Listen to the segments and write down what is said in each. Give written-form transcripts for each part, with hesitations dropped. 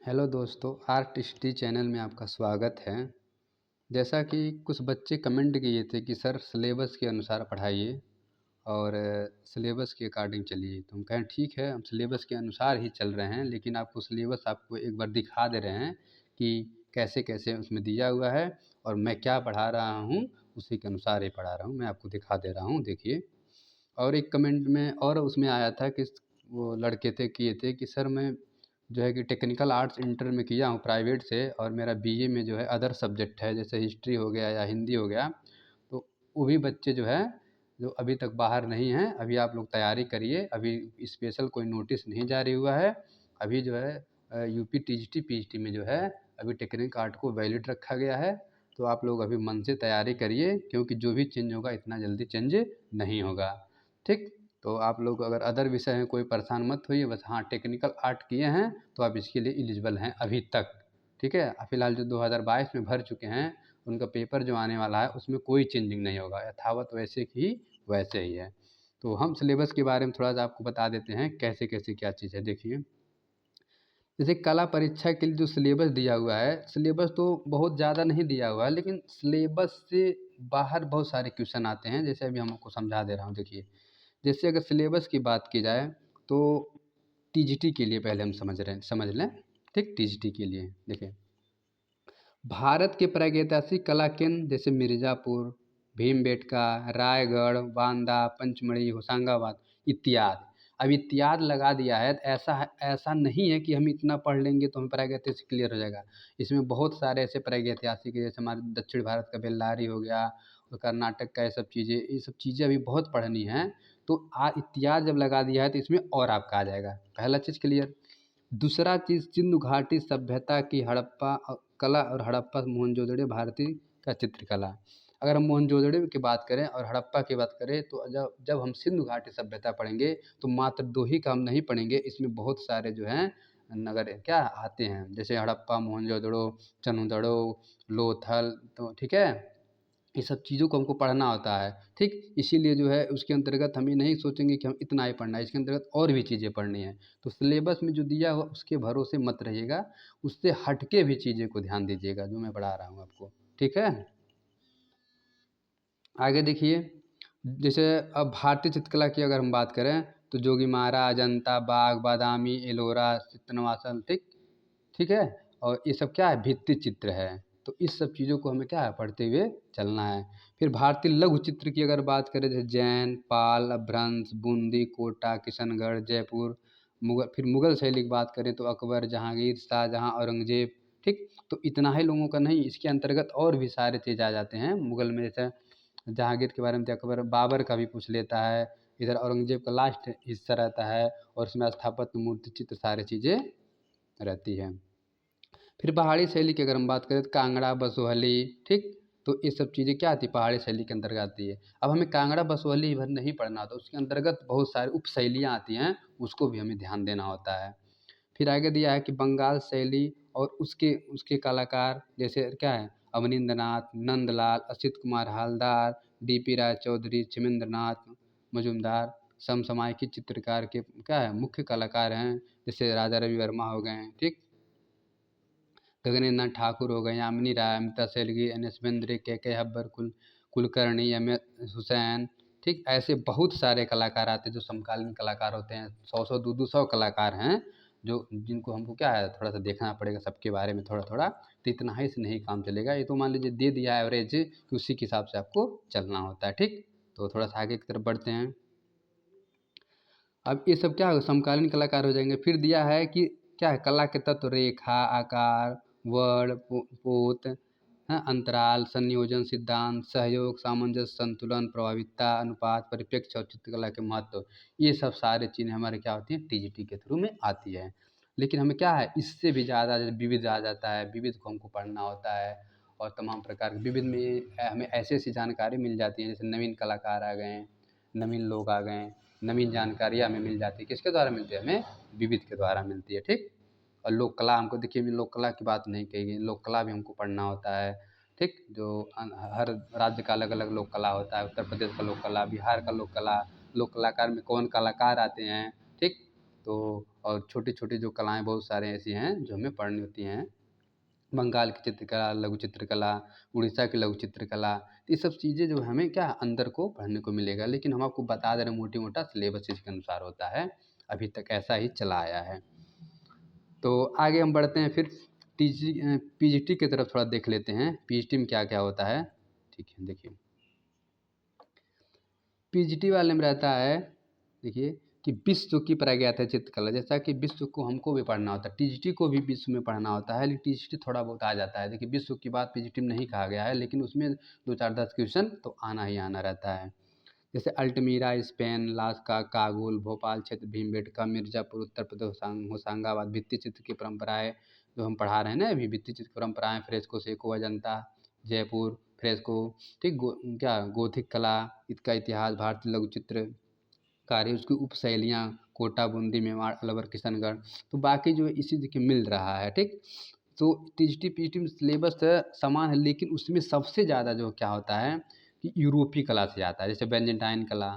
Hello दोस्तों, art study channel में आपका स्वागत है। जैसा कि कुछ बच्चे कमेंट किए थे कि सर सिलेबस के अनुसार पढ़ाइए और सिलेबस के अकॉर्डिंग चलिए, तो हम कहें ठीक है, हम सिलेबस के अनुसार ही चल रहे हैं, लेकिन आपको सिलेबस आपको एक बार दिखा दे रहे हैं कि कैसे कैसे उसमें दिया हुआ है और मैं क्या पढ़ा रहा हूँ, उसी के अनुसार ही पढ़ा रहा हूँ। मैं आपको दिखा दे रहा हूँ, देखिए। और एक कमेंट में और उसमें आया था कि वो लड़के थे किए थे कि सर मैं जो है कि टेक्निकल आर्ट्स इंटर में किया हूँ प्राइवेट से, और मेरा बीए में जो है अदर सब्जेक्ट है, जैसे हिस्ट्री हो गया या हिंदी हो गया। तो वो भी बच्चे जो है जो अभी तक बाहर नहीं हैं, अभी आप लोग तैयारी करिए। अभी स्पेशल कोई नोटिस नहीं जारी हुआ है। अभी जो है यूपी टीजीटी पीजीटी में जो है अभी टेक्निकल आर्ट को वैलिड रखा गया है। तो आप लोग अभी मन से तैयारी करिए, क्योंकि जो भी चेंज होगा इतना जल्दी चेंज नहीं होगा। ठीक। तो आप लोग अगर अदर विषय में कोई परेशान मत होइए, बस हाँ टेक्निकल आर्ट किए हैं तो आप इसके लिए एलिजिबल हैं अभी तक। ठीक है। फिलहाल जो 2022 में भर चुके हैं उनका पेपर जो आने वाला है उसमें कोई चेंजिंग नहीं होगा, यथावत वैसे की वैसे ही है। तो हम सिलेबस के बारे में थोड़ा सा आपको बता देते हैं कैसे कैसे क्या चीज़ है। देखिए, जैसे कला परीक्षा के लिए जो सिलेबस दिया हुआ है, सिलेबस तो बहुत ज़्यादा नहीं दिया हुआ है, लेकिन सिलेबस से बाहर बहुत सारे क्वेश्चन आते हैं। जैसे अभी हम आपको समझा दे रहा हूँ, देखिए। जैसे अगर सिलेबस की बात की जाए तो टीजीटी के लिए पहले हम समझ लें। ठीक, टीजीटी के लिए देखिए, भारत के प्रागैतिहासिक कला केंद्र जैसे मिर्ज़ापुर, भीमबेटका, रायगढ़, बांदा, पंचमढ़ी, होशंगाबाद इत्यादि। अब इत्यादि लगा दिया है तो ऐसा नहीं है कि हम इतना पढ़ लेंगे तो हमें प्रागैतिहासिक क्लियर हो जाएगा। इसमें बहुत सारे ऐसे प्रागैतिहासिक है, जैसे हमारे दक्षिण भारत का बेल्लारी हो गया और कर्नाटक का ये सब चीज़ें अभी बहुत पढ़नी हैं। तो इत्यादि जब लगा दिया है तो इसमें और आपका आ जाएगा, पहला चीज़ क्लियर। दूसरा चीज़, सिंधु घाटी सभ्यता की हड़प्पा कला और हड़प्पा मोहनजोदड़ो भारतीय का चित्रकला। अगर हम मोहनजोदड़ो की बात करें और हड़प्पा की बात करें तो जब जब हम सिंधु घाटी सभ्यता पढ़ेंगे तो मात्र दो ही का हम नहीं पढ़ेंगे, इसमें बहुत सारे जो हैं नगर क्या आते हैं, जैसे हड़प्पा, मोहनजोदड़ो, चनुदड़ो, लोथल। तो ठीक है, ये सब चीज़ों को हमको पढ़ना होता है। ठीक, इसीलिए जो है उसके अंतर्गत हम ये नहीं सोचेंगे कि हम इतना ही पढ़ना है, इसके अंतर्गत और भी चीज़ें पढ़नी है। तो सिलेबस में जो दिया हुआ उसके भरोसे मत रहिएगा, उससे हट के भी चीज़ें को ध्यान दीजिएगा जो मैं पढ़ा रहा हूँ आपको। ठीक है। आगे देखिए, जैसे अब भारतीय चित्रकला की अगर हम बात करें तो जोगीमारा, अजंता, बाग, बादामी, एलोरा, चित्तनवासल। ठीक, ठीक है। और ये सब क्या है, भित्ति चित्र है। तो इस सब चीज़ों को हमें क्या है, पढ़ते हुए चलना है। फिर भारतीय लघु चित्र की अगर बात करें, जैसे जैन, पाल, अपभ्रंश, बूंदी, कोटा, किशनगढ़, जयपुर। फिर मुगल शैली की बात करें तो अकबर, जहांगीर, शाहजहां, औरंगजेब। ठीक, तो इतना ही लोगों का नहीं, इसके अंतर्गत और भी सारे चीज़ आ जाते हैं मुगल में। जैसे जहांगीर के बारे में तो अकबर, बाबर का भी पूछ लेता है। इधर औरंगजेब का लास्ट हिस्सा रहता है और उसमें स्थापत्य, मूर्ति चित्र, सारी चीज़ें रहती हैं। फिर पहाड़ी शैली की अगर हम बात करें तो कांगड़ा, बसोहली। ठीक, तो ये सब चीज़ें क्या आती है, पहाड़ी शैली के अंतर्गत आती है। अब हमें कांगड़ा बसोहली भर नहीं पढ़ना, तो उसके अंतर्गत बहुत सारी उप शैलियाँ आती हैं, उसको भी हमें ध्यान देना होता है। फिर आगे दिया है कि बंगाल शैली और उसके उसके कलाकार, जैसे क्या है, अवनींद्र नाथ, नंदलाल, असित कुमार हालदार, डीपी राय चौधरी, क्षमेंद्रनाथ मजूमदार समसामयिक चित्रकार के क्या है, मुख्य कलाकार हैं। जैसे राजा रवि वर्मा हो गए हैं। ठीक, गगनेंद्र नाथ ठाकुर हो गए, यामिनी राय, अमिता शेरगिल, एन एस बेंद्रे, के हब्बर, कुलकर्णी, एम एस हुसैन। ठीक, ऐसे बहुत सारे कलाकार आते हैं जो समकालीन कलाकार होते हैं। 100 दो 200 कलाकार हैं जो जिनको हमको क्या है, थोड़ा सा देखना पड़ेगा सबके बारे में थोड़ा थोड़ा। तो इतना ही से नहीं काम चलेगा, ये तो मान लीजिए दे दिया एवरेज कि उसी के हिसाब से आपको चलना होता है। ठीक, तो थोड़ा सा आगे की तरफ बढ़ते हैं। अब ये सब क्या होगा, समकालीन कलाकार हो जाएंगे। फिर दिया है कि क्या है, कला के तत्व, रेखा, आकार, वर्ण, पोत, हाँ, अंतराल, संयोजन, सिद्धांत, सहयोग, सामंजस्य, संतुलन, प्रभाविता, अनुपात, परिप्रेक्ष्य और चित्रकला के महत्व। ये सब सारे चीज़ें हमारे क्या होती हैं, टीजीटी के थ्रू में आती है। लेकिन हमें क्या है, इससे भी ज़्यादा जैसे विविध आ जाता है, विविध को हमको पढ़ना होता है। और तमाम प्रकार के विविध में हमें ऐसी ऐसी जानकारी मिल जाती है, जैसे नवीन कलाकार आ गए हैं, नवीन लोग आ गए हैं, नवीन जानकारियाँ हमें मिल जाती है। किसके द्वारा मिलती है, हमें विविध के द्वारा मिलती है। ठीक, और लोक कला हमको देखिए, अभी लोक कला की बात नहीं कही गई, लोक कला भी हमको पढ़ना होता है। ठीक, जो हर राज्य का अलग अलग लोक कला होता है, उत्तर प्रदेश का लोक कला, बिहार का लोक कला, लोक कलाकार में कौन कलाकार आते हैं। ठीक, तो और छोटी छोटी जो कलाएँ बहुत सारे ऐसी हैं जो हमें पढ़नी होती हैं। बंगाल की चित्रकला, लघु चित्रकला, उड़ीसा की लघु चित्रकला, ये सब चीज़ें जो हमें क्या अंदर को पढ़ने को मिलेगा। लेकिन हम आपको बता दे रहे हैं मोटी-मोटा सिलेबस इसके अनुसार होता है, अभी तक ऐसा ही चला आया है। तो आगे हम बढ़ते हैं फिर पीजीटी की तरफ थोड़ा देख लेते हैं, पीजीटी में क्या-क्या होता है। ठीक है, देखिए पीजीटी वाले में रहता है, देखिए कि विश्व की प्रज्ञात है चित्रकला, जैसा कि विश्व को हमको भी पढ़ना होता है, टीजीटी को भी विश्व में पढ़ना होता है, लेकिन टीजीटी थोड़ा बहुत आ जाता है। देखिए विश्व की बात पीजीटी में नहीं कहा गया है, लेकिन उसमें 2-4-10 क्वेश्चन तो आना ही आना रहता है। जैसे अल्टमीरा स्पेन, लास्का काबुल, भोपाल क्षेत्र भीमबेटका, मिर्ज़ापुर उत्तर प्रदेश, होशंगाबाद भित्ति चित्र की परंपराएं जो हम पढ़ा रहे हैं ना अभी, भित्ति चित्र परंपराएं, fresco Seiko Ajanta Jaipur fresco, ठीक क्या गोथिक कला, इसका इतिहास, भारतीय लघु चित्र कार्य, उसकी उपशैलियाँ, कोटा बूंदी मेवाड़ अलवर किशनगढ़। तो बाकी जो है इसी देखिए मिल रहा है, ठीक। तो टीजीटी पीजीटी में सिलेबस समान है, लेकिन उसमें सबसे ज़्यादा जो क्या होता है कि यूरोपीय कला से आता है। जैसे बेंजेंटाइन कला,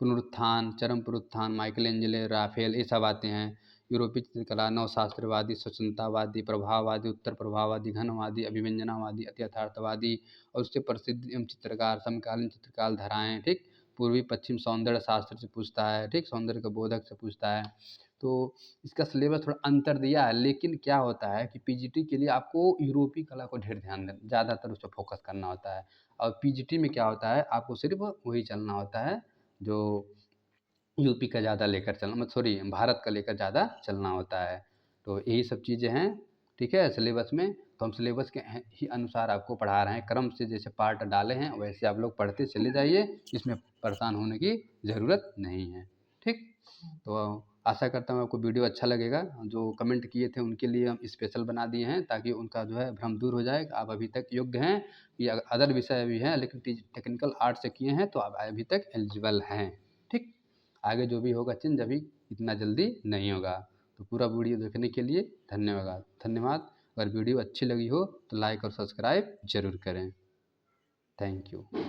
पुनरुत्थान, चरम पुनरुत्थान, माइकल एंजेलो, राफेल, ये सब आते हैं। यूरोपीय चित्रकला नवशास्त्रवादी, स्वतंत्रतावादी, प्रभाववादी, उत्तर प्रभाववादी, घनवादी, अभिव्यंजनावादी, अति यथार्थवादी, और उससे प्रसिद्ध एवं चित्रकार, समकालीन चित्रकार धाराएं, ठीक। पूर्वी पश्चिम सौंदर्य शास्त्र से पूछता है, ठीक, सौंदर्य का बोधक से पूछता है। तो इसका सिलेबस थोड़ा अंतर दिया है, लेकिन क्या होता है कि पीजीटी के लिए आपको यूरोपीय कला को ढेर ध्यान देना, ज़्यादातर उस पर फोकस करना होता है। और पीजीटी में क्या होता है, आपको सिर्फ वही चलना होता है जो यूपी का ज़्यादा लेकर चलना, मतलब सॉरी भारत का लेकर ज़्यादा चलना होता है। तो यही सब चीज़ें हैं, ठीक है, सिलेबस में। तो हम सिलेबस के ही अनुसार आपको पढ़ा रहे हैं, क्रम से जैसे पार्ट डाले हैं वैसे आप लोग पढ़ते चले जाइए, इसमें परेशान होने की ज़रूरत नहीं है, ठीक। तो आशा करता हूँ आपको वीडियो अच्छा लगेगा। जो कमेंट किए थे उनके लिए हम स्पेशल बना दिए हैं, ताकि उनका जो है भ्रम दूर हो जाए। आप अभी तक योग्य हैं, या अदर विषय भी हैं लेकिन टेक्निकल आर्ट से किए हैं तो आप अभी तक एलिजिबल हैं, ठीक। आगे जो भी होगा चेंज अभी इतना जल्दी नहीं होगा। तो पूरा वीडियो देखने के लिए धन्यवाद धन्यवाद। अगर वीडियो अच्छी लगी हो तो लाइक और सब्सक्राइब जरूर करें। Thank you.